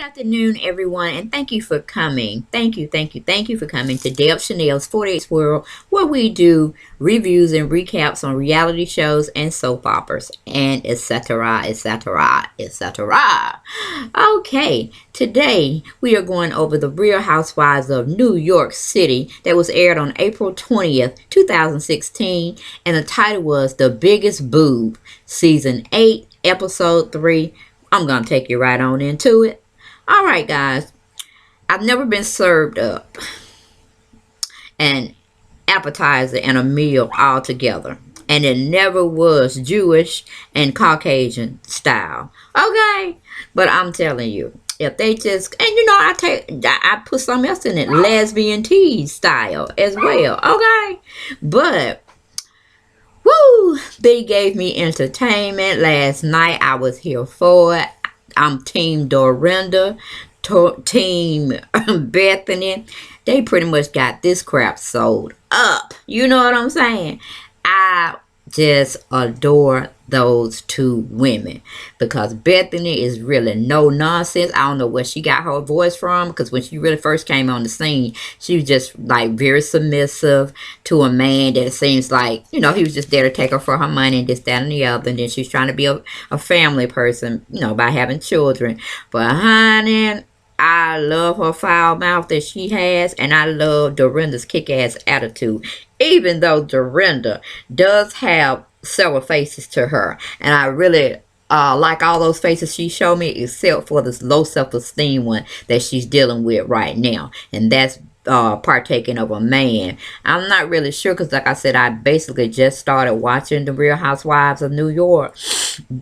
Good afternoon, everyone, and thank you for coming. Thank you for coming to Deb Chanel's 48 World, where we do reviews and recaps on reality shows and soap operas, and etc., etc., etc. Okay, today we are going over the Real Housewives of New York City that was aired on April 20th, 2016, and the title was The Biggest Boob, Season 8, Episode 3. I'm going to take you right on into it. All right, guys. I've never been served up an appetizer and a meal all together. And it never was Jewish and Caucasian style. Okay? But I'm telling you, if they just, and I put something else in it, lesbian tea style as well. Okay? But woo, they gave me entertainment last night. I was here for it. I'm Team Dorinda, Team Bethany. They pretty much got this crap sold up. You know what I'm saying? I just adore those two women because Bethany is really no nonsense. I don't know where she got her voice from because when she really first came on the scene, she was just like very submissive to a man that it seems like, he was just there to take her for her money and this, that, and the other. And then she's trying to be a family person, by having children. But honey, I love her foul mouth that she has, and I love Dorinda's kick-ass attitude. Even though Dorinda does have several faces to her, and I really like all those faces she showed me, except for this low self-esteem one that she's dealing with right now, and that's partaking of a man. I'm not really sure because, like I said, I basically just started watching The Real Housewives of New York,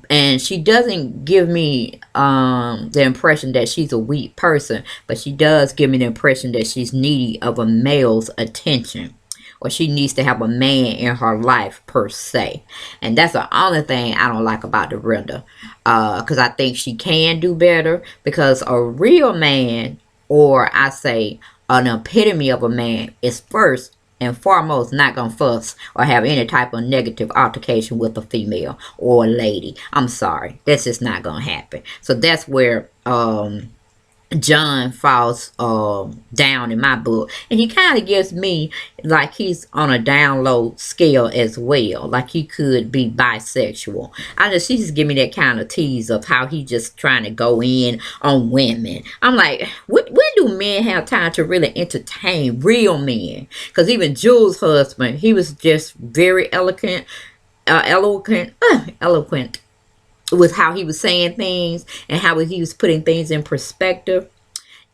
and she doesn't give me the impression that she's a weak person, but she does give me the impression that she's needy of a male's attention, or she needs to have a man in her life per se. And that's the only thing I don't like about Dorinda, because I think she can do better, because a real man, or I say an epitome of a man, is first and foremost not gonna fuss or have any type of negative altercation with a female or a lady. I'm sorry, that's just not gonna happen. So that's where John falls down in my book, and he kind of gives me like he's on a down low scale as well, like he could be bisexual. She just give me that kind of tease of how he just trying to go in on women. I'm like, when do men have time to really entertain real men? Because even Jules' husband, he was just very eloquent with how he was saying things and how he was putting things in perspective.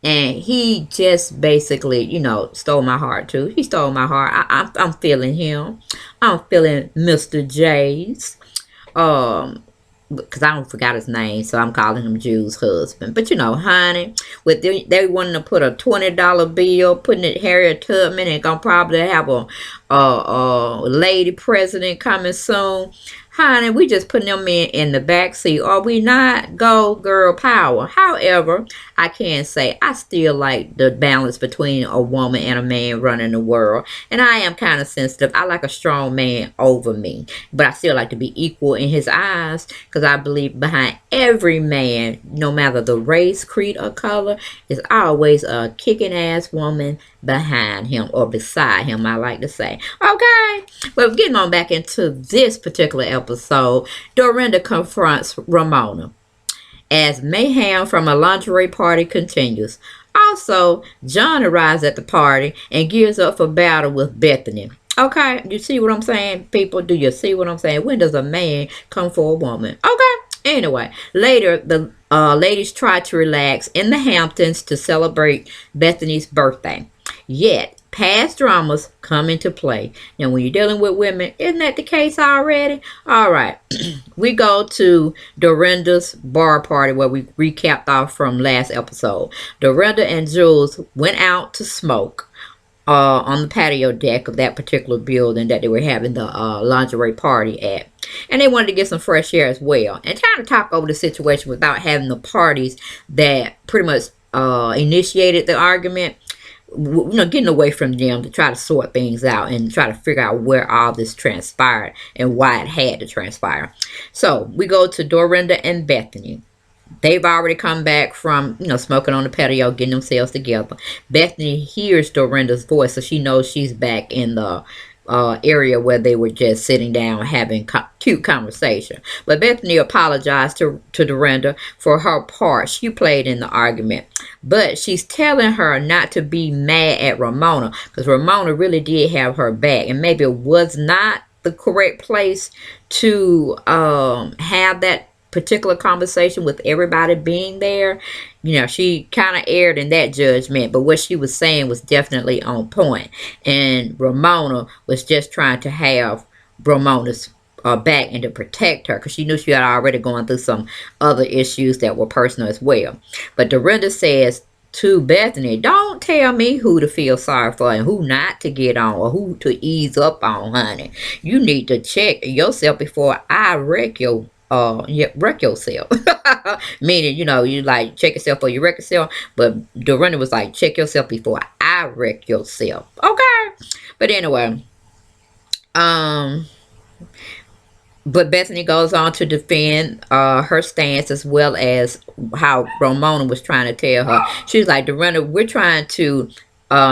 And he just basically, stole my heart too. He stole my heart. I'm feeling him. I'm feeling Mr. J's. Because I don't forgot his name, so I'm calling him Jules' husband. But honey, with they wanting to put a $20 bill, putting it Harriet Tubman, and gonna probably have a lady president coming soon. Honey, we just putting them in the back seat. Are we not? Go girl power. However, I can say I still like the balance between a woman and a man running the world. And I am kind of sensitive. I like a strong man over me. But I still like to be equal in his eyes. Because I believe behind every man, no matter the race, creed, or color, is always a kicking ass woman behind him or beside him, I like to say. Okay, well, getting on back into this particular episode, Dorinda confronts Ramona as mayhem from a lingerie party continues. Also, John arrives at the party and gears up for battle with Bethany. Okay, you see what I'm saying, people? Do you see what I'm saying? When does a man come for a woman? Okay. Anyway, later, the ladies try to relax in the Hamptons to celebrate Bethany's birthday. Yet, past dramas come into play. Now, when you're dealing with women, isn't that the case already? All right. We go to Dorinda's bar party where we recapped off from last episode. Dorinda and Jules went out to smoke on the patio deck of that particular building that they were having the lingerie party at. And they wanted to get some fresh air as well. And trying to talk over the situation without having the parties that pretty much initiated the argument. Getting away from them to try to sort things out and try to figure out where all this transpired and why it had to transpire. So we go to Dorinda and Bethany. They've already come back from, smoking on the patio, getting themselves together. Bethany hears Dorinda's voice, so she knows she's back in the area where they were just sitting down having cute conversation. But Bethany apologized to Dorinda for her part she played in the argument. But she's telling her not to be mad at Ramona, because Ramona really did have her back, and maybe it was not the correct place to have that particular conversation with everybody being there. She kind of erred in that judgment, but what she was saying was definitely on point. And Ramona was just trying to have Ramona's back and to protect her, because she knew she had already gone through some other issues that were personal as well. But Dorinda says to Bethany, don't tell me who to feel sorry for and who not to get on or who to ease up on, honey. You need to check yourself before I wreck yourself. Meaning, you like check yourself or you wreck yourself. But Dorinda was like, check yourself before I wreck yourself. Okay. But anyway, but Bethany goes on to defend her stance, as well as how Ramona was trying to tell her. She's like, Dorinda, we're trying to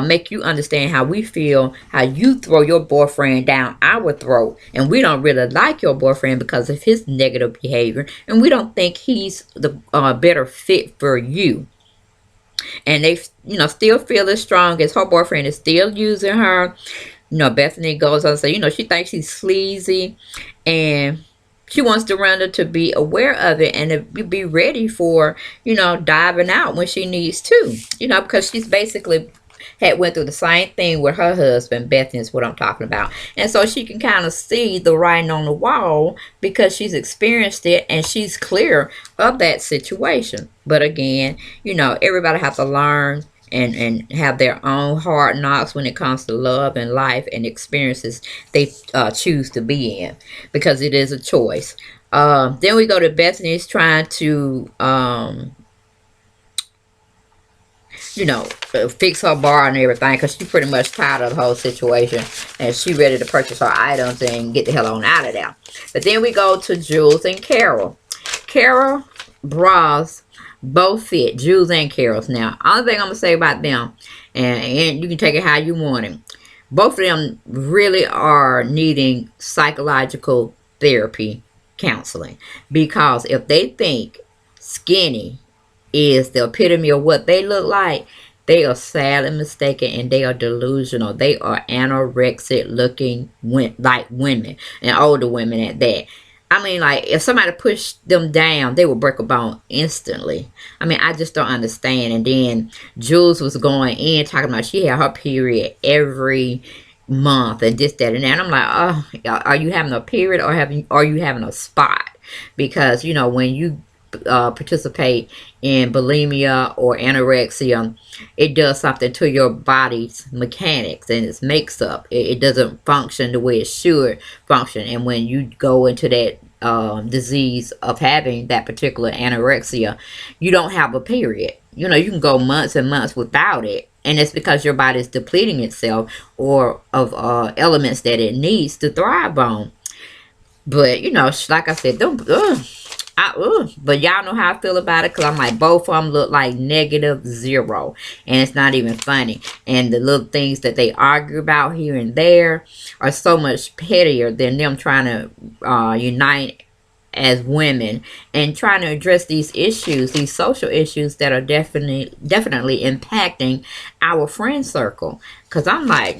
make you understand how we feel, how you throw your boyfriend down our throat. And we don't really like your boyfriend because of his negative behavior. And we don't think he's the better fit for you. And they, still feel as strong as her boyfriend is still using her. Bethany goes on to say, she thinks he's sleazy, and she wants Dorinda to be aware of it and to be ready for, diving out when she needs to, because she's basically had went through the same thing with her husband. Bethany is what I'm talking about. And so she can kind of see the writing on the wall because she's experienced it and she's clear of that situation. But again, everybody has to learn and have their own hard knocks when it comes to love and life and experiences they choose to be in, because it is a choice. Then we go to Bethany's trying to fix her bar and everything, because she's pretty much tired of the whole situation and she ready to purchase her items and get the hell on out of there. But then we go to Jules and Carol. Carol bras both fit, Jules and Carol's. Now, only thing I'm gonna say about them, and you can take it how you want it, both of them really are needing psychological therapy counseling, because if they think skinny is the epitome of what they look like, they are sadly mistaken and they are delusional. They are anorexic looking like women, and older women at that. I mean, like, if somebody pushed them down, they would break a bone instantly. I mean, I just don't understand. And then Jules was going in talking about she had her period every month and this, that, and that. And I'm like, oh, are you having a period or are you having a spot? Because, when you participate in bulimia or anorexia, it does something to your body's mechanics and its makes up. It doesn't function the way it should function. And when you go into that disease of having that particular anorexia, you don't have a period. You can go months and months without it. And it's because your body is depleting itself or of elements that it needs to thrive on. But, like I said, don't... but y'all know how I feel about it, because I'm like, both of them look like -0, and it's not even funny. And the little things that they argue about here and there are so much pettier than them trying to unite as women and trying to address these issues, these social issues that are definitely impacting our friend circle. Because I'm like,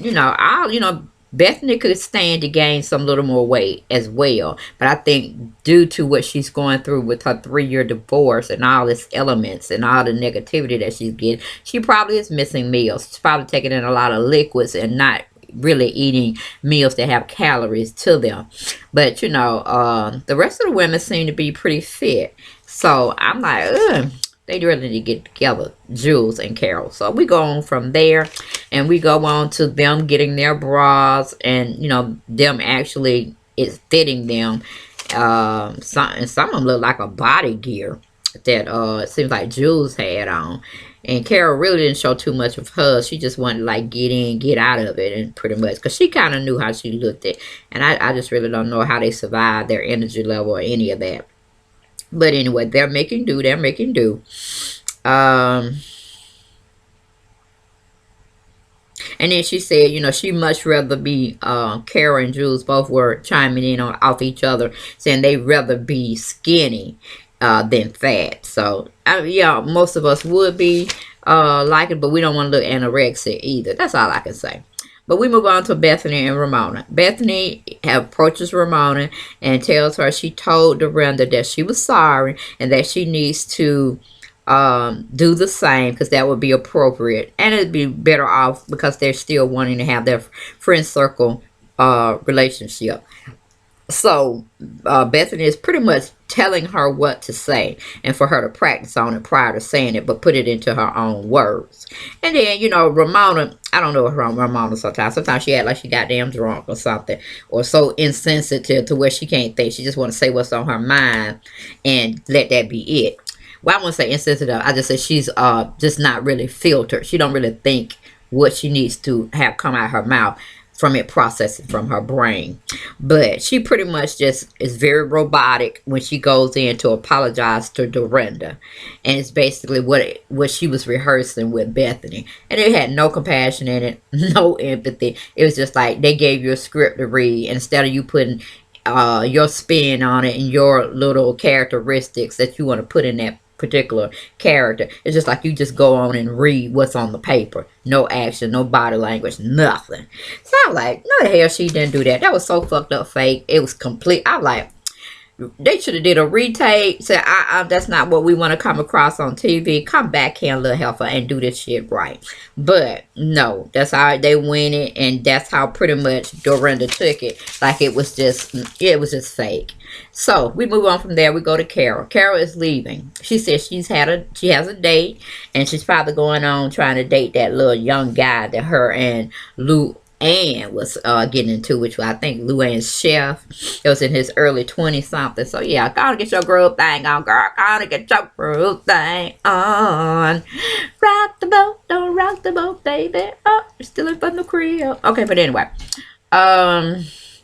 Bethany could stand to gain some little more weight as well. But I think due to what she's going through with her 3-year divorce and all its elements and all the negativity that she's getting, she probably is missing meals. She's probably taking in a lot of liquids and not really eating meals that have calories to them. But, the rest of the women seem to be pretty fit. So I'm like, ugh. They really need to get together, Jules and Carol. So we go on from there, and we go on to them getting their bras, and them actually it's fitting them. Some of them look like a body gear that it seems like Jules had on, and Carol really didn't show too much of hers. She just wanted to like get in, get out of it, and pretty much because she kind of knew how she looked it, and I just really don't know how they survived their energy level or any of that. But anyway, they're making do. They're making do. Um, And then she said, she much rather be, Kara and Jules both were chiming in on off each other, saying they'd rather be skinny than fat. So, yeah, most of us would be like it, but we don't want to look anorexic either. That's all I can say. But we move on to Bethany and Ramona. Bethany approaches Ramona and tells her she told Dorinda that she was sorry and that she needs to do the same because that would be appropriate, and it'd be better off because they're still wanting to have their friend circle relationship. So Bethany is pretty much telling her what to say and for her to practice on it prior to saying it, but put it into her own words. And then, Ramona, I don't know what's wrong with Ramona sometimes. Sometimes she act like she got damn drunk or something, or so insensitive to where she can't think. She just want to say what's on her mind and let that be it. Well, I won't say insensitive. I just say she's just not really filtered. She don't really think what she needs to have come out of her mouth from it processing from her brain. But she pretty much just is very robotic when she goes in to apologize to Dorinda. And it's basically what she was rehearsing with Bethany. And it had no compassion in it, no empathy. It was just like they gave you a script to read. And instead of you putting your spin on it and your little characteristics that you want to put in that particular character, it's just like you just go on and read what's on the paper. No action, no body language, nothing. So I'm like, no, the hell she didn't do that. That was so fucked up fake. It was complete. I'm like, they should have did a retake. Say, that's not what we want to come across on TV. Come back here, little helper, and do this shit right. But no, that's how they win it, and that's how pretty much Dorinda took it. Like it was just fake. So we move on from there. We go to Carol. Carol is leaving. She says she has a date, and she's probably going on trying to date that little young guy that her and Lou Ann was getting into, which I think Lou Ann's chef. It was in his early 20s something. So yeah, gotta get your groove thing on, girl. Gotta get your groove thing on. Rock the boat, don't rock the boat, baby. Oh, you're still in from the crib. Okay, but anyway.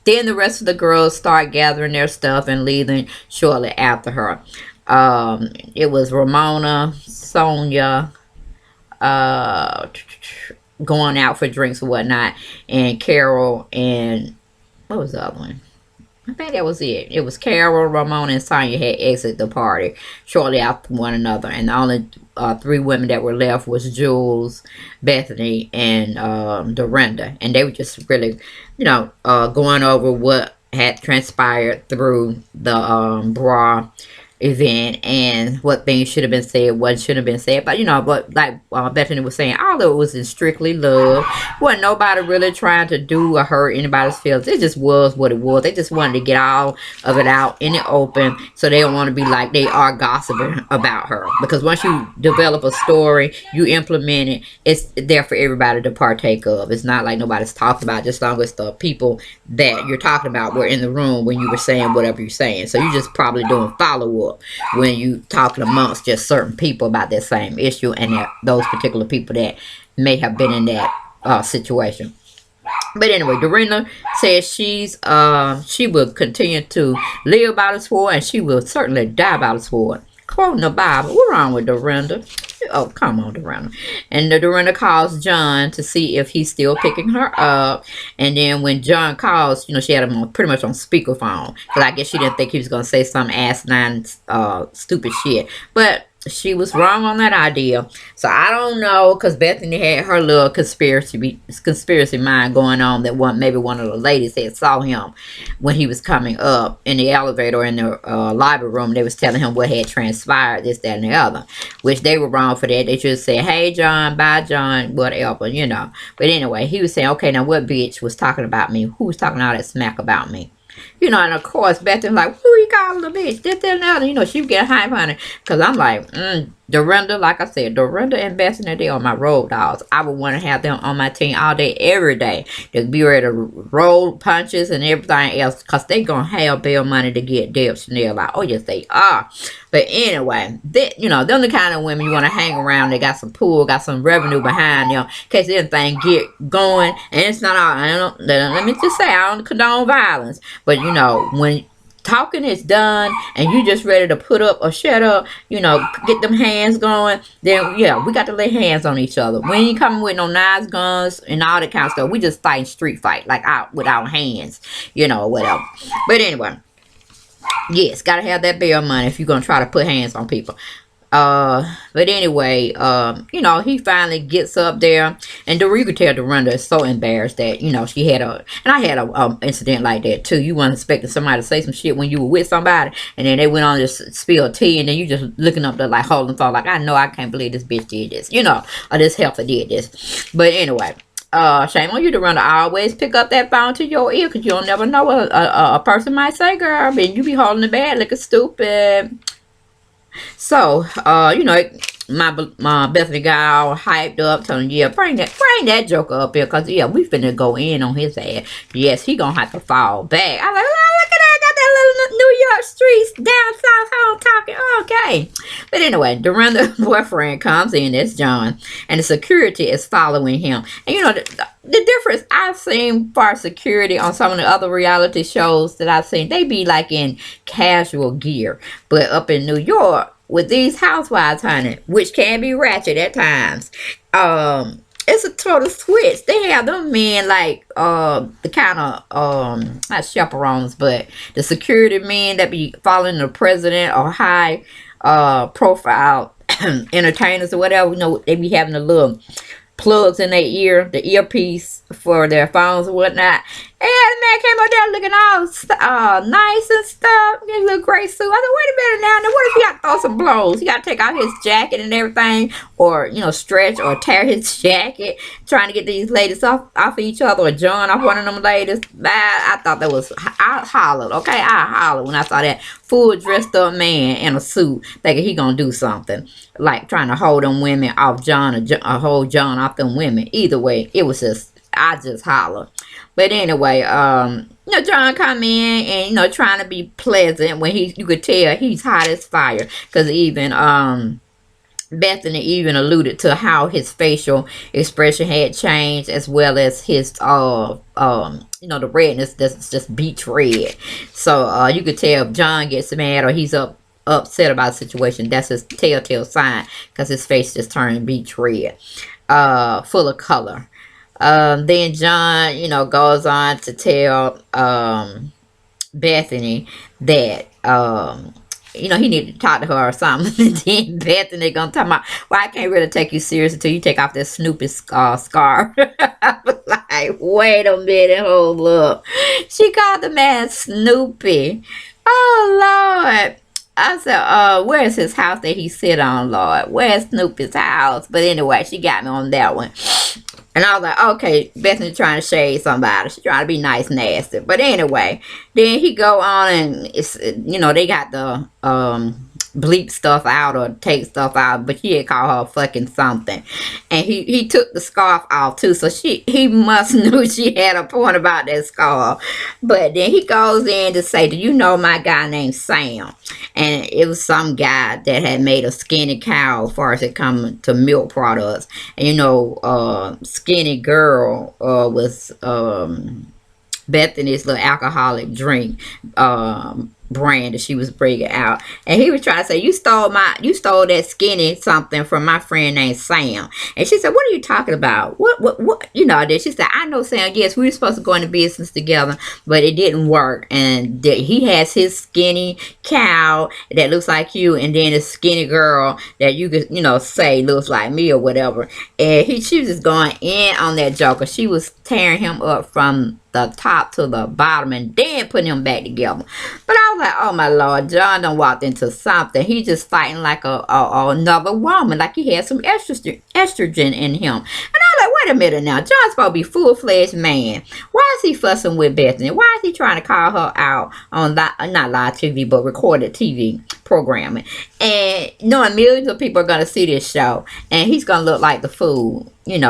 Then the rest of the girls start gathering their stuff and leaving shortly after her. It was Ramona, Sonia, going out for drinks and whatnot, and Carol, and what was the other one? I think that was it. It was Carol, Ramona, and Sonia had exited the party shortly after one another, and the only three women that were left was Jules, Bethany, and Dorinda, and they were just really, going over what had transpired through the bra event and what things should have been said, what should have been said. But but like Bethany was saying, all of it was in strictly love. Wasn't nobody really trying to do or hurt anybody's feelings. It just was what it was. They just wanted to get all of it out in the open, so they don't want to be like they are gossiping about her. Because once you develop a story, you implement it, it's there for everybody to partake of. It's not like nobody's talking about, just as long as the people that you're talking about were in the room when you were saying whatever you're saying. So you're just probably doing follow-up when you talking amongst just certain people about that same issue, and those particular people that may have been in that situation. But anyway, Dorinda says she will continue to live by the sword, and she will certainly die by the sword. Quoting the Bible. What's wrong with Dorinda? Oh, come on, Dorinda. And Dorinda calls John to see if he's still picking her up. And then when John calls, she had him pretty much on speakerphone. Because I guess she didn't think he was going to say some asinine, stupid shit. But she was wrong on that idea. So I don't know, because Bethany had her little conspiracy mind going on that maybe one of the ladies had saw him when he was coming up in the elevator in the library room. They was telling him what had transpired, this, that, and the other, which they were wrong for that. They should say, hey, John, bye, John, whatever, But anyway, he was saying, okay, now what bitch was talking about me? Who was talking all that smack about me? And of course, Bethany's like, who he calling a bitch? This, that, and the other. She get hype on it. Because I'm like, Dorinda, like I said, Dorinda and Bethany, they are my road dogs. I would want to have them on my team all day, every day. To be ready to roll punches and everything else. Because they going to have bail money to get Deb Chanel out. Oh, yes, they are. But anyway, they're the kind of women you want to hang around. They got some pull, got some revenue behind them. In case anything get going. And it's not all, let me just say, I don't condone violence. But, when talking is done and you just ready to put up or shut up, get them hands going, then yeah, we got to lay hands on each other. We ain't coming with no knives, guns, and all that kind of stuff. We just fighting street fight, like out with our hands, whatever. But anyway, yes, gotta have that bail money if you're gonna try to put hands on people. But anyway, he finally gets up there, and you could tell Dorinda is so embarrassed that, she had and I had a incident like that too. You weren't expecting somebody to say some shit when you were with somebody, and then they went on to spill tea, and then you just looking up there like holding thought, like, I know I can't believe this bitch did this, or this heifer did this. But anyway, shame on you, Dorinda. Always pick up that phone to your ear, because you'll never know what a person might say, girl, and you be holding the bad looking stupid. So, my Bethany guy all hyped up, telling him, yeah, bring that joker up here, because, yeah, we finna go in on his ass. Yes, he gonna have to fall back. I'm like, oh, look at that, got that little New York streets down south home talking. Okay. But anyway, Dorinda's boyfriend comes in, that's John, and the security is following him. And, the difference I've seen for security on some of the other reality shows that I've seen, they be like in casual gear. But up in New York, with these housewives, honey, which can be ratchet at times, it's a total switch. They have them men like the kind of not chaperones, but the security men that be following the president or high profile entertainers or whatever. They be having a little plugs in their ear, the earpiece for their phones and whatnot. And the man came out there looking all nice and stuff, in a little gray suit. I said, wait a minute now, what if he got to throw some blows? He got to take out his jacket and everything, or, stretch or tear his jacket, trying to get these ladies off each other, or John off one of them ladies. I thought that was, I hollered, okay? I hollered when I saw that full dressed up man in a suit, thinking he gonna do something, like trying to hold them women off John, or hold John off them women. Either way, it was just, I just hollered. But anyway, John come in and, trying to be pleasant when you could tell he's hot as fire. Because even, Bethany even alluded to how his facial expression had changed, as well as his, the redness that's just beach red. So, you could tell if John gets mad or he's upset about a situation, that's his telltale sign, because his face just turned beach red, full of color. Then John, goes on to tell Bethany that he needed to talk to her or something. And then Bethany gonna talk about, well, I can't really take you serious until you take off that Snoopy scarf. I was like, wait a minute, hold up. She called the man Snoopy. Oh Lord. I said, where's his house that he sit on, Lord? Where's Snoopy's house? But anyway, she got me on that one. And I was like, okay, Bethany trying to shade somebody. She's trying to be nice, nasty. But anyway, then he go on and, they got the bleep stuff out or take stuff out. But he had called her fucking something. And he took the scarf off too. So he must knew she had a point about that scarf. But then he goes in to say, do you know my guy named Sam? And it was some guy that had made a skinny cow as far as it come to milk products. And skinny girl was Bethany's little alcoholic drink brand that she was bringing out. And he was trying to say, you stole that skinny something from my friend named Sam. And she said, what are you talking about? What then she said, I know Sam. Yes, we were supposed to go into business together, but it didn't work. And he has his skinny cow that looks like you, and then a skinny girl that you could say looks like me or whatever. And she was just going in on that joker. She was tearing him up from the top to the bottom and then putting him back together. But I was like, oh my Lord, John done walked into something. He just fighting like another woman, like he had some estrogen in him. And I was like, wait a minute now, John's supposed to be full-fledged man. Why is he fussing with Bethany? Why is he trying to call her out on not live TV, but recorded TV programming? And knowing millions of people are going to see this show, and he's going to look like the fool, in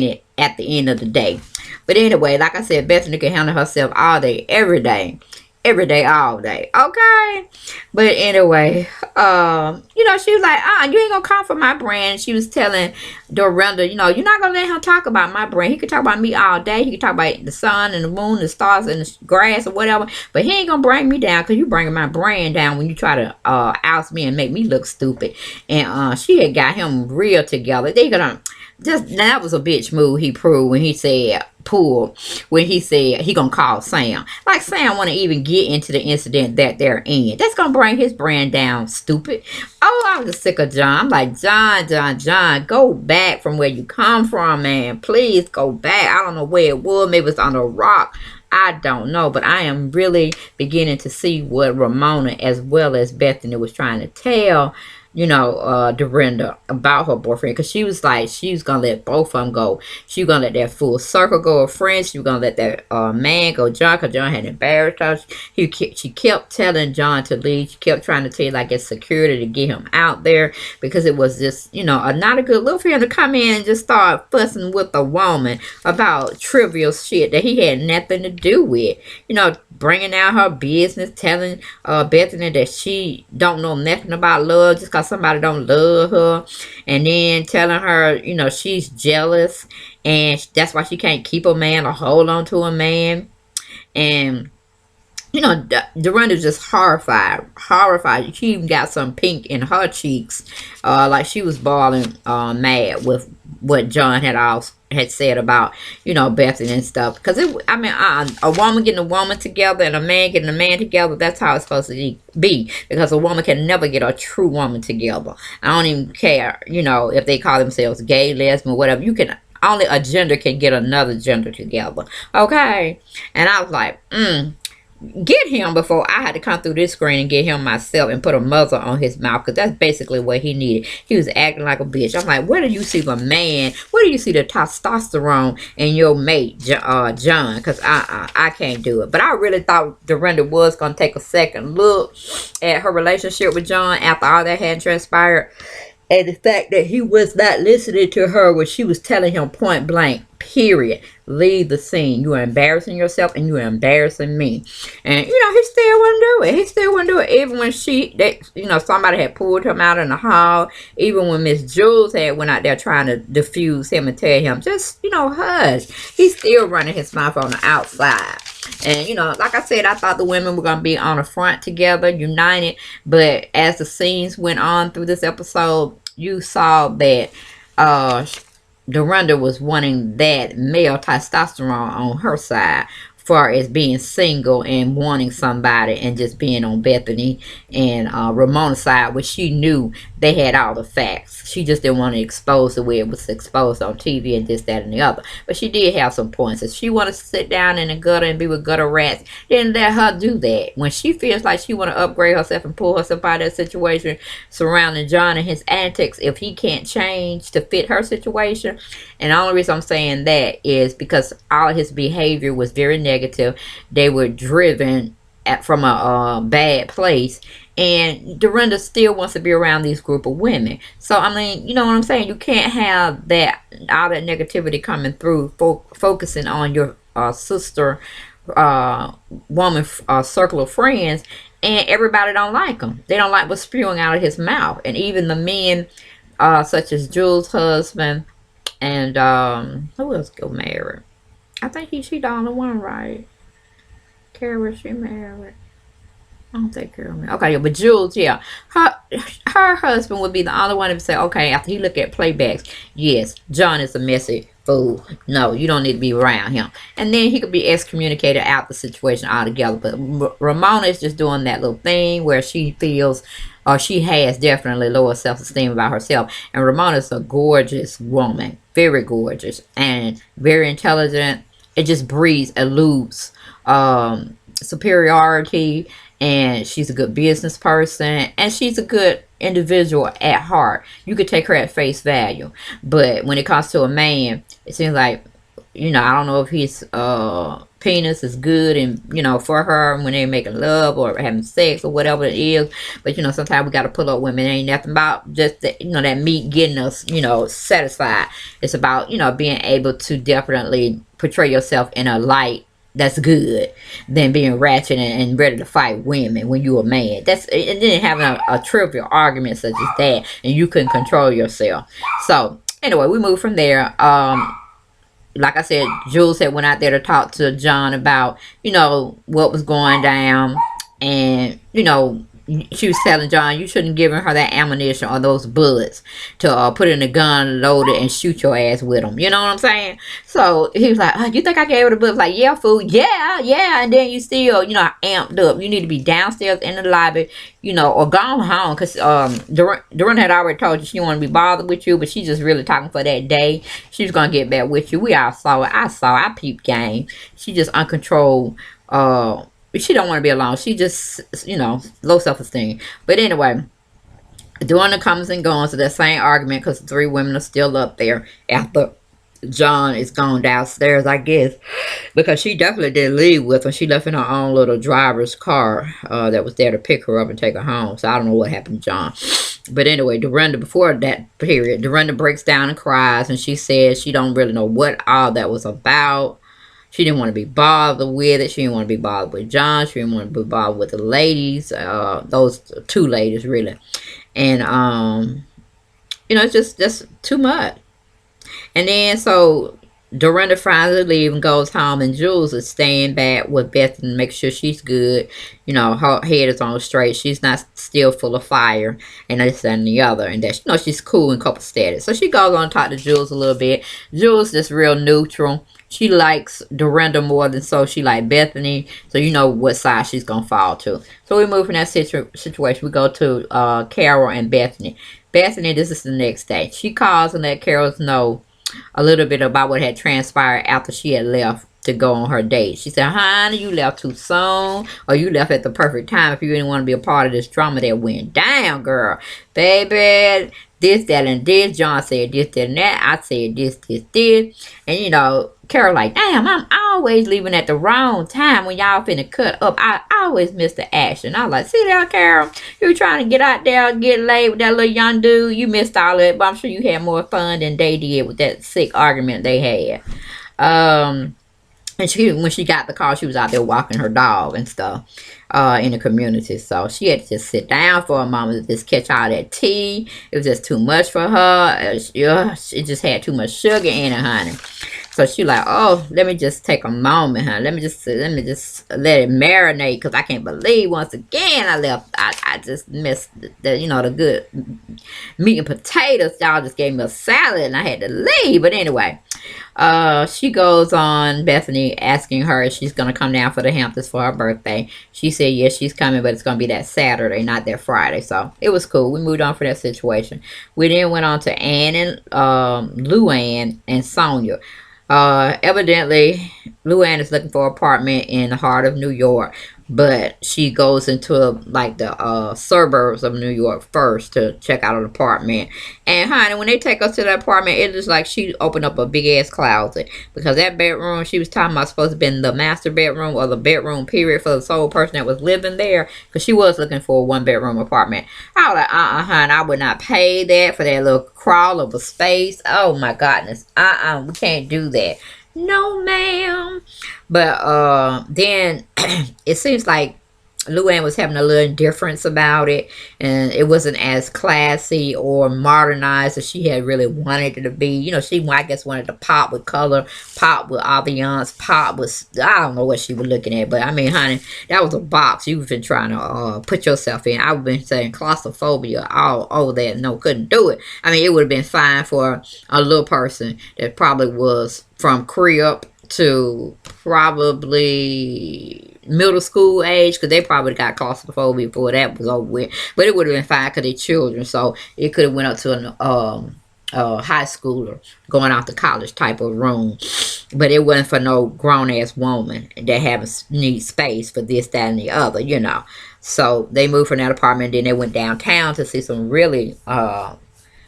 it at the end of the day. But anyway, like I said, Bethany can handle herself all day, every day. every day, all day. Okay. But anyway, she was like, you ain't gonna come for my brand. She was telling Dorinda, you're not gonna let him talk about my brand. He could talk about me all day. He could talk about the sun and the moon, the stars and the grass or whatever. But he ain't gonna bring me down because you bringing my brand down when you try to oust me and make me look stupid. And she had got him real together. They gonna just that was a bitch move he proved when he said pull when he said he gonna call Sam. Like Sam wanna even get into the incident that they're in. That's gonna bring his brand down, stupid. Oh, I was sick of John. I'm like, John, go back from where you come from, man. Please go back. I don't know where it was. Maybe it's on a rock. I don't know, but I am really beginning to see what Ramona as well as Bethany was trying to tell Dorinda about her boyfriend, because she was like, she's gonna let both of them go. She was gonna let that full circle go of friends. She was gonna let that man go, John, because John had embarrassed her. She kept telling John to leave. She kept trying to tell, like, it's security to get him out there, because it was just, not a good look for him to come in and just start fussing with a woman about trivial shit that he had nothing to do with. Bringing out her business, telling Bethany that she don't know nothing about love just because somebody don't love her, and then telling her, she's jealous and that's why she can't keep a man or hold on to a man. And Dorinda's just horrified. She even got some pink in her cheeks, like she was bawling, mad with what John had said about, Bethany and stuff. Because a woman getting a woman together and a man getting a man together, that's how it's supposed to be. Because a woman can never get a true woman together. I don't even care, if they call themselves gay, lesbian, whatever. Only a gender can get another gender together. Okay? And I was like, get him before I had to come through this screen and get him myself and put a muzzle on his mouth, because that's basically what he needed. He was acting like a bitch. I'm like, where do you see the man? Where do you see the testosterone in your mate, John? Because I can't do it. But I really thought Dorinda was going to take a second look at her relationship with John after all that had transpired. And the fact that he was not listening to her when she was telling him point blank, period, leave the scene. You are embarrassing yourself and you are embarrassing me. And, he still wouldn't do it. He still wouldn't do it. Even when somebody had pulled him out in the hall. Even when Miss Jules had went out there trying to diffuse him and tell him, just, hush. He's still running his mouth on the outside. And, like I said, I thought the women were going to be on the front together, united. But as the scenes went on through this episode, you saw that Dorinda was wanting that male testosterone on her side, far as being single and wanting somebody, and just being on Bethany and Ramona's side, which she knew they had all the facts. She just didn't want to expose the way it was exposed on TV and this, that, and the other. But she did have some points. If she wanted to sit down in the gutter and be with gutter rats, then let her do that. When she feels like she want to upgrade herself and pull herself out of that situation surrounding John and his antics, if he can't change to fit her situation. And the only reason I'm saying that is because all of his behavior was very negative. They were driven from a bad place. And Dorinda still wants to be around these group of women. So, you know what I'm saying? You can't have all that negativity coming through, focusing on your sister, woman, circle of friends, and everybody don't like him. They don't like what's spewing out of his mouth. And even the men, such as Jules' husband, and who else got married? I think she the only one, right? Carol, she married. I don't think Carol married. Okay, but Jules, yeah. Her husband would be the only one to say, okay, after he look at playbacks, yes, John is a messy fool. No, you don't need to be around him. And then he could be excommunicated out the situation altogether. But Ramona is just doing that little thing where she feels, or she has definitely lower self-esteem about herself. And Ramona's a gorgeous woman. Very gorgeous. And very intelligent. It just breeds, eludes superiority. And she's a good business person. And she's a good individual at heart. You could take her at face value. But when it comes to a man, it seems like, I don't know if his penis is good and, for her when they're making love or having sex or whatever it is. But, sometimes we got to pull up women. It ain't nothing about just, that, that meat getting us, satisfied. It's about, being able to definitely portray yourself in a light that's good than being ratchet and ready to fight women when you a man. That's, and then having a trivial argument such as that, and you couldn't control yourself. So anyway, we moved from there. Like I said, Jules had went out there to talk to John about, what was going down. And, she was telling John, you shouldn't have given her that ammunition or those bullets to put in a gun, load it, and shoot your ass with them. You know what I'm saying? So he was like, oh, you think I gave her the bullets? Like, yeah, fool. Yeah, yeah. And then you still, amped up. You need to be downstairs in the lobby, or gone home. Because Dorinda had already told you she didn't want to be bothered with you, but she's just really talking for that day. She was going to get back with you. We all saw it. I peeped game. She just uncontrolled, she don't want to be alone. She just, low self-esteem. But anyway, during the comes and goings of that same argument, because the three women are still up there after John is gone downstairs, I guess, because she definitely did leave with him. She left in her own little driver's car that was there to pick her up and take her home. So I don't know what happened to John. But anyway, Dorinda, before that period, Dorinda breaks down and cries, and she says she don't really know what all that was about. She didn't want to be bothered with it. She didn't want to be bothered with John. She didn't want to be bothered with the ladies. Those two ladies, really. And, it's just too much. And then, so Dorinda finally leaves and goes home, and Jules is staying back with Beth and make sure she's good. Her head is on straight. She's not still full of fire and this and the other. And that, she's cool and copacetic. So she goes on to talk to Jules a little bit. Jules is real neutral. She likes Dorinda more than she like Bethany. So you know what side she's going to fall to. So we move from that situation. We go to Carol and Bethany. Bethany, this is the next day. She calls and let Carol know a little bit about what had transpired after she had left to go on her date. She said, honey, you left too soon, or you left at the perfect time if you didn't want to be a part of this drama that went down, girl. Baby, this, that, and this. John said this, that, and that. I said this. And, Carol like, damn, I'm always leaving at the wrong time when y'all finna cut up. I always miss the action. I was like, see there, Carol? You were trying to get out there, get laid with that little young dude. You missed all of it, but I'm sure you had more fun than they did with that sick argument they had. And when she got the call, she was out there walking her dog and stuff in the community. So she had to just sit down for a moment to just catch all that tea. It was just too much for her. It just had too much sugar in it, honey. So she like, oh, let me just take a moment, huh? Let me just let it marinate, because I can't believe once again I left. I just missed the good meat and potatoes. Y'all just gave me a salad and I had to leave. But anyway, she goes on, Bethany asking her if she's going to come down for the Hamptons for her birthday. She said, yes, she's coming, but it's going to be that Saturday, not that Friday. So it was cool. We moved on for that situation. We then went on to Ann and Luann and Sonia. Evidently, Luann is looking for an apartment in the heart of New York, but she goes into the suburbs of New York first to check out an apartment. And honey, when they take us to the apartment, it is like she opened up a big ass closet, because that bedroom she was talking about supposed to be the master bedroom, or the bedroom period for the sole person that was living there, because she was looking for a 1-bedroom apartment. I was like, honey, I would not pay that for that little crawl of a space. Oh my goodness, we can't do that. No, ma'am. But then it seems like Luann was having a little indifference about it, and it wasn't as classy or modernized as she had really wanted it to be. She, I guess, wanted to pop with color, pop with ambiance, pop with, I don't know what she was looking at, but I mean, honey, that was a box you've been trying to put yourself in. I've been saying claustrophobia all over that. No, couldn't do it. I mean, it would have been fine for a little person that probably was from crib to probably middle school age, because they probably got claustrophobia before that was over with. But it would have been fine because they're children, so it could have went up to an high schooler going out to college type of room. But it wasn't for no grown-ass woman that need space for this, that, and the other, So they moved from that apartment, then they went downtown to see some really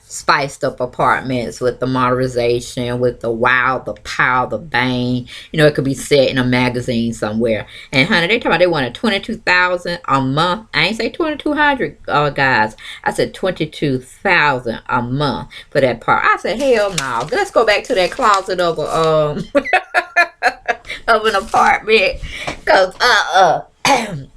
spiced up apartments with the modernization, with the wow, the pow, the bang. It could be set in a magazine somewhere. And honey, they talking about they wanted $22,000 a month. I ain't say 2,200, guys. I said 22,000 a month for that part. I said, hell no. Let's go back to that closet of of an apartment. Cause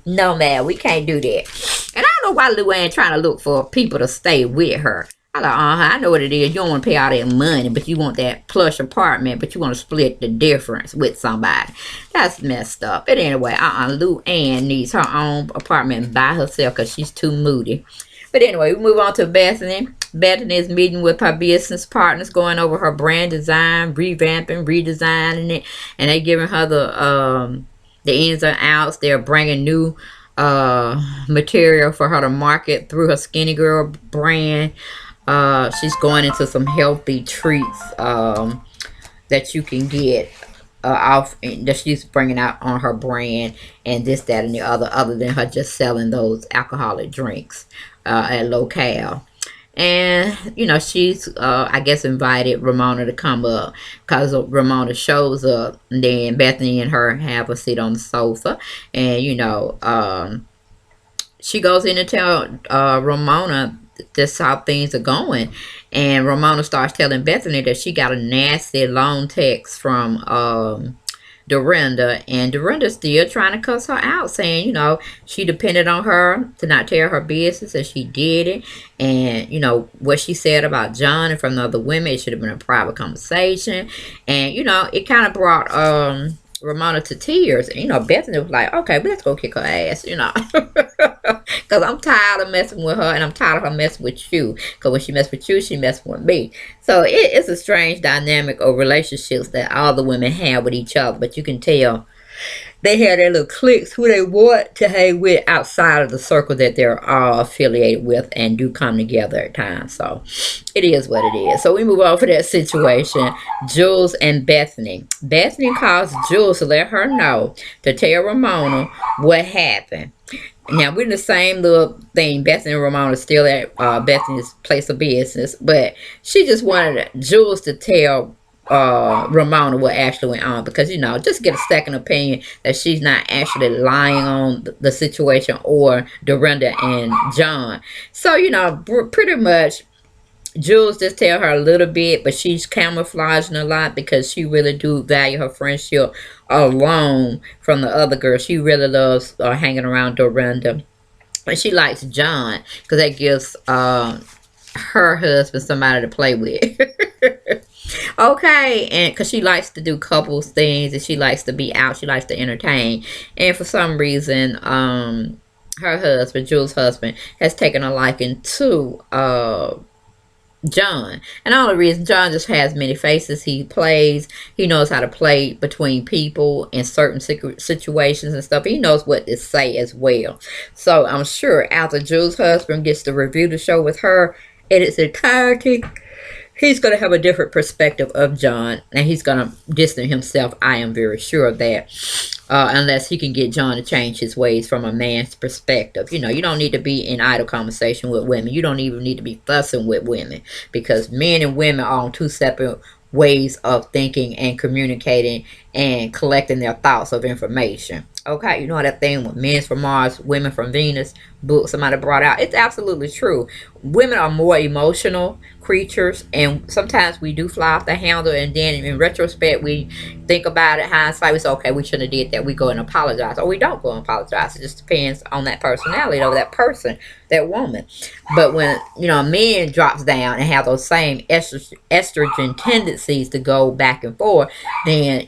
no man, we can't do that. And I don't know why Luann trying to look for people to stay with her. I like, I know what it is. You don't want to pay all that money, but you want that plush apartment, but you want to split the difference with somebody. That's messed up. But anyway, Luann needs her own apartment by herself because she's too moody. But anyway, we move on to Bethany. Bethany is meeting with her business partners, going over her brand design, revamping, redesigning it, and they giving her the ins and outs. They're bringing new material for her to market through her Skinny Girl brand. She's going into some healthy treats that you can get off that she's bringing out on her brand, and this, that, and the other than her just selling those alcoholic drinks at locale. And she's I guess invited Ramona to come up because Ramona shows up, and then Bethany and her have a seat on the sofa, and she goes in and tell Ramona this how things are going, and Ramona starts telling Bethany that she got a nasty long text from Dorinda, and Dorinda's still trying to cuss her out, saying, she depended on her to not tell her business, and she did it. And, what she said about John and from the other women, it should have been a private conversation. And, it kind of brought Ramona to tears. And, Bethany was like, okay, but let's go kick her ass, because I'm tired of messing with her, and I'm tired of her messing with you, because when she messed with you, she messed with me. So it's a strange dynamic of relationships that all the women have with each other, but you can tell they have their little cliques who they want to hang with outside of the circle that they're all affiliated with and do come together at times. So it is what it is. So we move on for that situation. Jules and Bethany. Bethany calls Jules to let her know, to tell Ramona what happened. Now, we're in the same little thing. Bethany and Ramona are still at Bethany's place of business, but she just wanted Jules to tell Ramona what actually went on, because just get a second opinion that she's not actually lying on the situation, or Dorinda and John. So pretty much Jules just tell her a little bit, but she's camouflaging a lot because she really do value her friendship alone from the other girl. She really loves hanging around Dorinda, and she likes John because that gives her husband somebody to play with. Okay, and because she likes to do couples things, and she likes to be out, she likes to entertain, and for some reason, her husband, Jules' husband, has taken a liking to John. And all the reason, John just has many faces. He knows how to play between people in certain situations and stuff. He knows what to say as well. So I'm sure after Jules' husband gets to review the show with her in its entirety, he's going to have a different perspective of John, and he's going to distance himself. I am very sure of that. Unless he can get John to change his ways from a man's perspective. You don't need to be in idle conversation with women. You don't even need to be fussing with women, because men and women are on two separate ways of thinking and communicating and collecting their thoughts of information. Okay, you know that thing with men from Mars, women from Venus, book somebody brought out. It's absolutely true. Women are more emotional creatures, and sometimes we do fly off the handle, and then in retrospect we think about it, hindsight, we say, okay, we shouldn't have did that. We go and apologize, or we don't go and apologize. It just depends on that personality of that person, that woman. But when a man drops down and have those same estrogen tendencies to go back and forth, then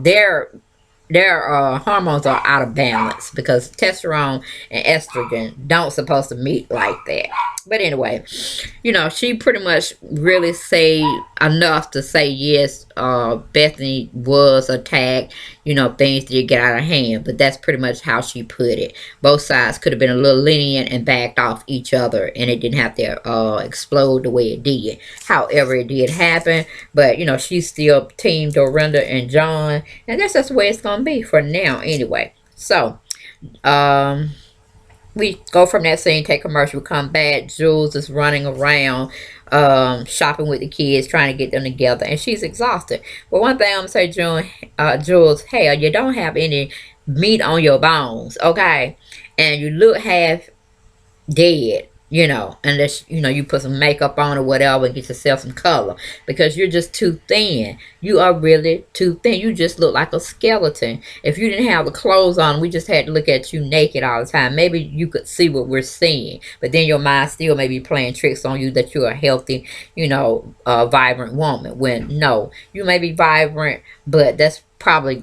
their hormones are out of balance, because testosterone and estrogen don't supposed to meet like that. But anyway, she pretty much really say enough to say, yes, Bethany was attacked, things did get out of hand, but that's pretty much how she put it. Both sides could have been a little lenient and backed off each other, and it didn't have to explode the way it did. However, it did happen, but she's still team Dorinda and John, and that's just the way it's gonna be for now anyway. So we go from that scene, take commercial, we come back. Jules is running around shopping with the kids, trying to get them together, and she's exhausted. But one thing I'm gonna say, Jules, hell, you don't have any meat on your bones, okay? And you look half dead. unless, you put some makeup on or whatever and get yourself some color, because you're just too thin. You are really too thin. You just look like a skeleton. If you didn't have the clothes on, we just had to look at you naked all the time. Maybe you could see what we're seeing, but then your mind still may be playing tricks on you that you're a healthy, vibrant woman. When no, you may be vibrant, but that's probably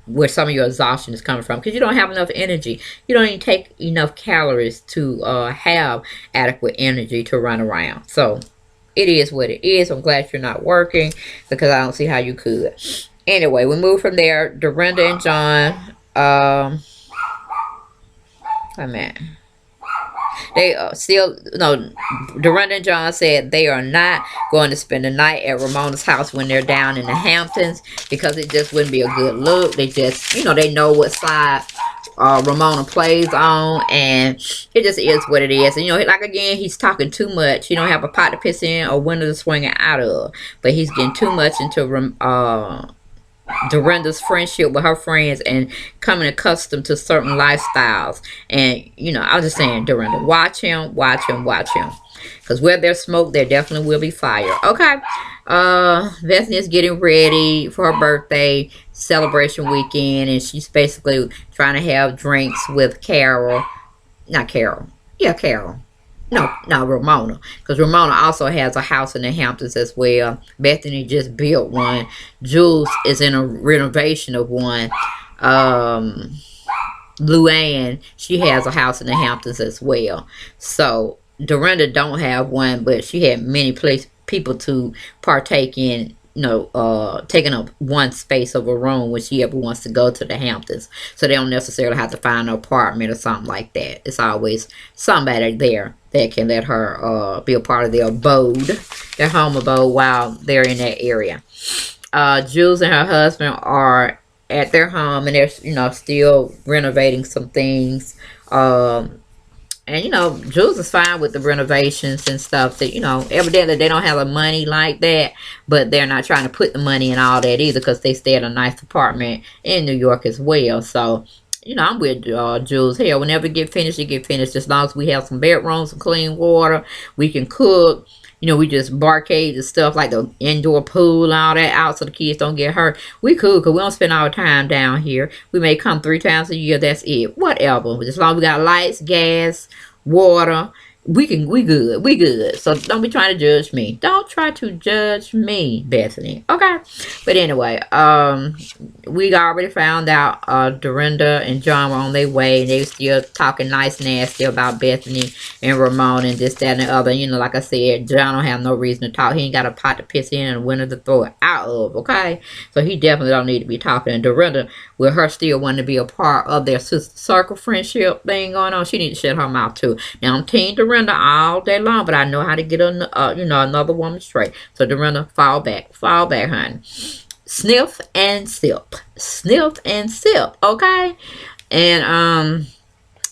where some of your exhaustion is coming from, because you don't have enough energy. You don't even take enough calories to have adequate energy to run around. So it is what it is. I'm glad you're not working, because I don't see how you could. Anyway, we move from there. Dorinda and John. Oh man. They still, no, Dorinda and John said they are not going to spend the night at Ramona's house when they're down in the Hamptons, because it just wouldn't be a good look. They just, they know what side Ramona plays on, and it just is what it is. And like, again, he's talking too much. He don't have a pot to piss in or window to swing it out of, but he's getting too much into Dorinda's friendship with her friends and coming accustomed to certain lifestyles. And I was just saying, Dorinda, watch him, watch him, watch him, because where there's smoke, there definitely will be fire. Okay. Bethany is getting ready for her birthday celebration weekend, and she's basically trying to have drinks with Carol. Not Carol. Yeah, Carol. No, Ramona. Because Ramona also has a house in the Hamptons as well. Bethany just built one. Jules is in a renovation of one. Luann, she has a house in the Hamptons as well. So Dorinda don't have one, but she had many people to partake in, taking up one space of a room when she ever wants to go to the Hamptons. So they don't necessarily have to find an apartment or something like that. It's always somebody there that can let her be a part of their abode, their home abode, while they're in that area. Jules and her husband are at their home, and they're, still renovating some things. And Jules is fine with the renovations and stuff. That evidently they don't have the money like that, but they're not trying to put the money in all that either, because they stay at a nice apartment in New York as well. So I'm with Jules. Hell, whenever it get finished, it get finished. As long as we have some bedrooms, some clean water, we can cook. We just barcade the stuff like the indoor pool and all that out so the kids don't get hurt. We cool, because we don't spend our time down here. We may come 3 times a year. That's it. Whatever. As long as we got lights, gas, water, we good. So don't be trying to judge me. Don't try to judge me, Bethany. Okay. But anyway, we already found out Dorinda and John were on their way, and they were still talking nice nasty about Bethany and Ramona and this, that, and the other. Like I said, John don't have no reason to talk. He ain't got a pot to piss in and a window to throw it out of, okay? So he definitely don't need to be talking. And Dorinda, with her still wanting to be a part of their sister circle friendship thing going on, she needs to shut her mouth too. Now, I'm team Dorinda all day long, but I know how to get another woman straight. So Dorinda, fall back, honey. Sniff and sip, okay? And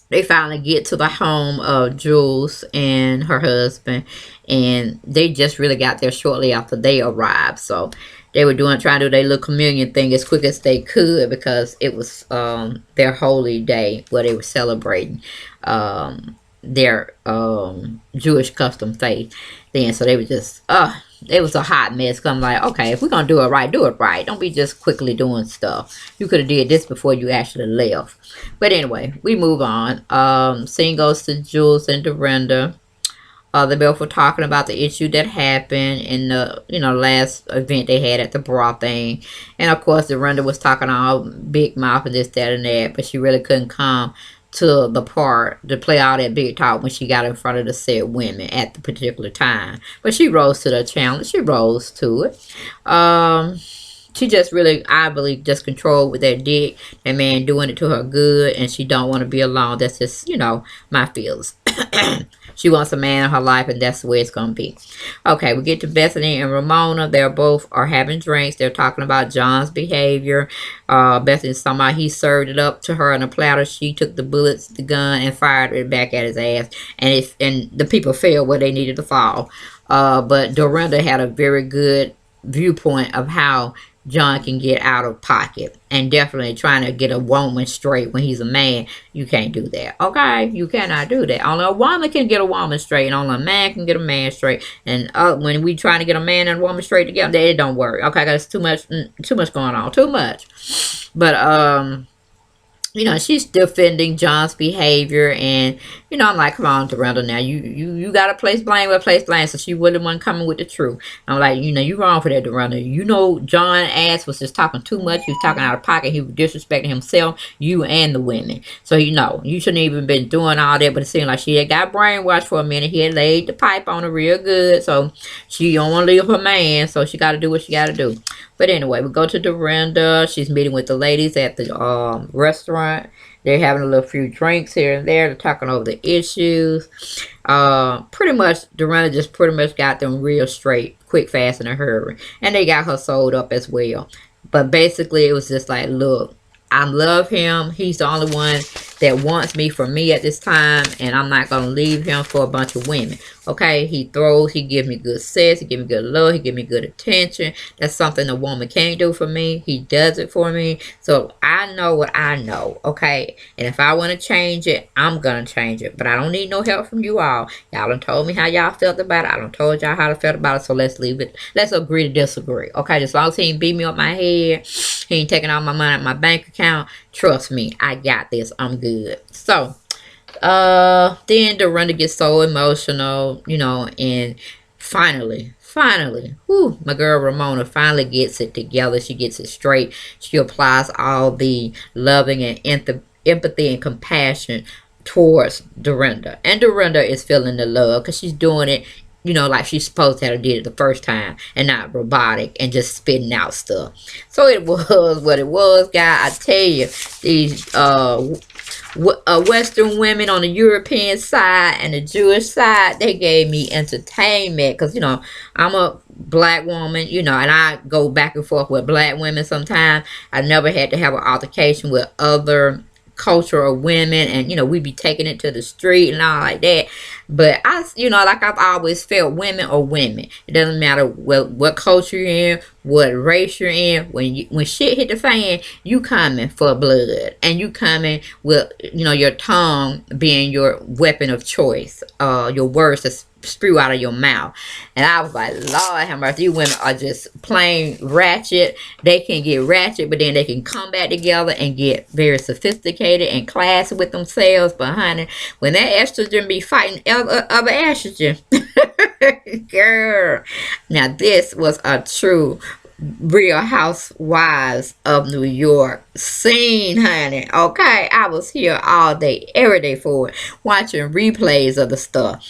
they finally get to the home of Jules and her husband, and they just really got there shortly after they arrived. So they were trying to do their little communion thing as quick as they could, because it was their holy day where they were celebrating their Jewish custom faith then. So they were just it was a hot mess. Cause I'm like, okay, if we're gonna do it right, do it right. Don't be just quickly doing stuff. You could have did this before you actually left. But anyway, we move on. Scene goes to Jules and Dorinda. They both were talking about the issue that happened in the last event they had at the bra thing. And of course, Dorinda was talking all big mouth and this, that, and that, but she really couldn't come to the part to play all that big talk when she got in front of the said women at the particular time. But she rose to the challenge. She rose to it. She just really, I believe, just controlled with that dick. That man doing it to her good, and she don't want to be alone. That's just, my feelings. She wants a man in her life, and that's the way it's going to be. Okay, we get to Bethany and Ramona. They're both are having drinks. They're talking about John's behavior. Bethany's talking about he served it up to her on a platter. She took the bullets, the gun, and fired it back at his ass. And the people fell where they needed to fall. But Dorinda had a very good viewpoint of how John can get out of pocket. And definitely trying to get a woman straight when he's a man, you can't do that. Okay? You cannot do that. Only a woman can get a woman straight, and only a man can get a man straight. And when we trying to get a man and a woman straight together, it don't work. Okay, that's too much going on. Too much. But you know, she's defending John's behavior, and you know, I'm like, come on, Dorinda, now you gotta place blame where place blame. So she wouldn't want coming with the truth. I'm like, you know, you wrong for that, Dorinda. You know, John ass was just talking too much. He was talking out of pocket. He was disrespecting himself, you and the women. So you know, you shouldn't even been doing all that. But it seemed like she had got brainwashed for a minute. He had laid the pipe on her real good, so she don't want to leave her man. So she got to do what she got to do. But anyway, we go to Dorinda. She's meeting with the ladies at the restaurant. They're having a little few drinks here and there. They're talking over the issues. Pretty much, Dorinda just pretty much got them real straight, quick, fast, in a hurry. And they got her sold up as well. But basically, it was just like, look, I love him. He's the only one that wants me for me at this time, and I'm not going to leave him for a bunch of women. Okay, he throws, he gives me good sex, he gives me good love, he gives me good attention. That's something a woman can't do for me. He does it for me. So I know what I know, okay? And if I want to change it, I'm going to change it. But I don't need no help from you all. Y'all done told me how y'all felt about it. I done told y'all how I felt about it. So let's leave it. Let's agree to disagree. Okay, as long as he ain't beat me up my head, he ain't taking all my money out of my bank account, trust me, I got this. I'm good. So then Dorinda gets so emotional, you know, and finally, whew, my girl Ramona finally gets it together. She gets it straight. She applies all the loving and empathy and compassion towards Dorinda. And Dorinda is feeling the love because she's doing it, you know, like she's supposed to have did it the first time, and not robotic and just spitting out stuff. So it was what it was, guys. I tell you, these Western women on the European side and the Jewish side, they gave me entertainment because, you know, I'm a black woman, you know, and I go back and forth with black women sometimes. I never had to have an altercation with other cultural women, and you know, we be taking it to the street and all like that. But I, you know, like I've always felt, women are women. It doesn't matter what culture you're in, what race you're in. When shit hit the fan, you coming for blood, and you coming with, you know, your tongue being your weapon of choice, your words that spew out of your mouth. And I was like, Lord have mercy, these women are just plain ratchet. They can get ratchet, but then they can come back together and get very sophisticated and classy with themselves. But honey, when that estrogen be fighting other estrogen, girl. Now this was a true Real Housewives of New York scene, honey. Okay, I was here all day, every day for it, watching replays of the stuff.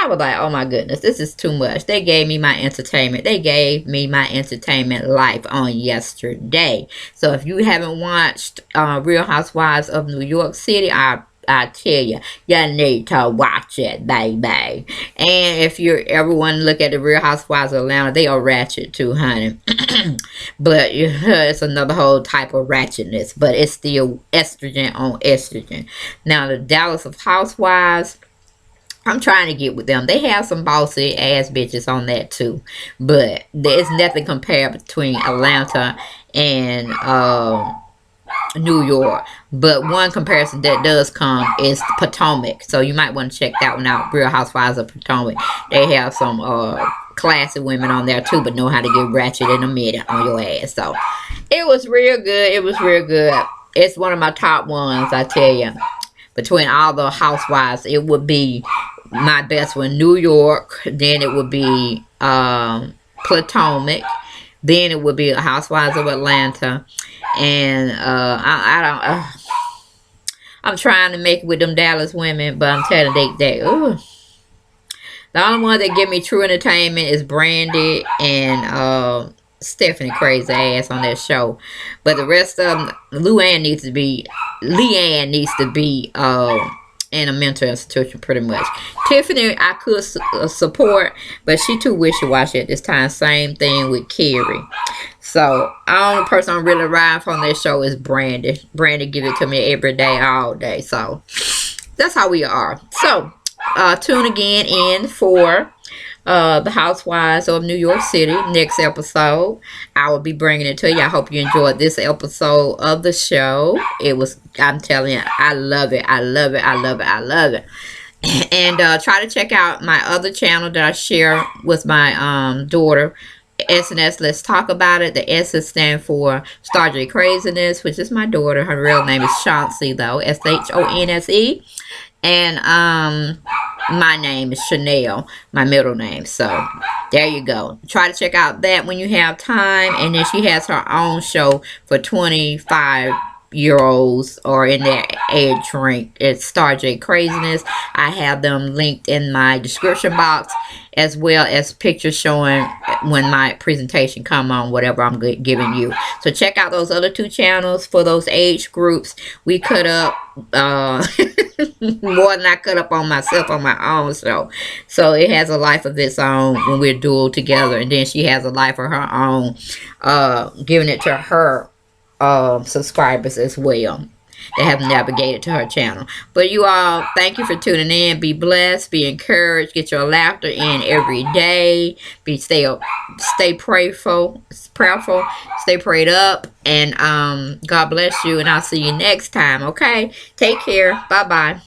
I was like, oh my goodness, this is too much. They gave me my entertainment. They gave me my entertainment life on yesterday. So if you haven't watched Real Housewives of New York City, I tell you, you need to watch it, baby. And if you ever want to look at the Real Housewives of Atlanta, they are ratchet too, honey. But it's another whole type of ratchetness. But it's still estrogen on estrogen. Now, the Dallas of Housewives, I'm trying to get with them. They have some bossy ass bitches on that too. But there's nothing compared between Atlanta and New York. But one comparison that does come is Potomac. So you might want to check that one out. Real Housewives of Potomac. They have some classy women on there too, but know how to get ratchet in a minute on your ass. So it was real good. It was real good. It's one of my top ones, I tell you. Between all the housewives, it would be my best one. New York. Then it would be Potomac. Then it would be Housewives of Atlanta. And I'm trying to make it with them Dallas women, but I'm telling you, the only one that give me true entertainment is Brandy and Stephanie crazy ass on that show. But the rest of them, Leanne needs to be in a mental institution pretty much. Tiffany I could support, but she too wishy-washy at this time. Same thing with Carrie. So the only person I'm really riding from this show is Brandy. Brandy give it to me every day, all day. So that's how we are. So tune again in for The Housewives of New York City. Next episode, I will be bringing it to you. I hope you enjoyed this episode of the show. It was, I'm telling you, I love it. I love it. I love it. I love it. And try to check out my other channel that I share with my daughter. SNS, let's talk about it. The S is stand for Starr Kraziness, which is my daughter. Her real name is Chauncey, though, Shonse. And my name is Chanel, my middle name. So there you go. Try to check out that when you have time. And then she has her own show for 25-year-olds or in their age range. It's Starr Kraziness. I have them linked in my description box, as well as pictures showing when my presentation come on, whatever I'm giving you. So check out those other two channels for those age groups. We cut up more than I cut up on myself on my own show. So it has a life of its own when we're dual together. And then she has a life of her own, giving it to her subscribers as well. They have navigated to her channel. But you all, thank you for tuning in. Be blessed. Be encouraged. Get your laughter in every day. Stay prayerful. Stay prayed up. And God bless you. And I'll see you next time. Okay? Take care. Bye-bye.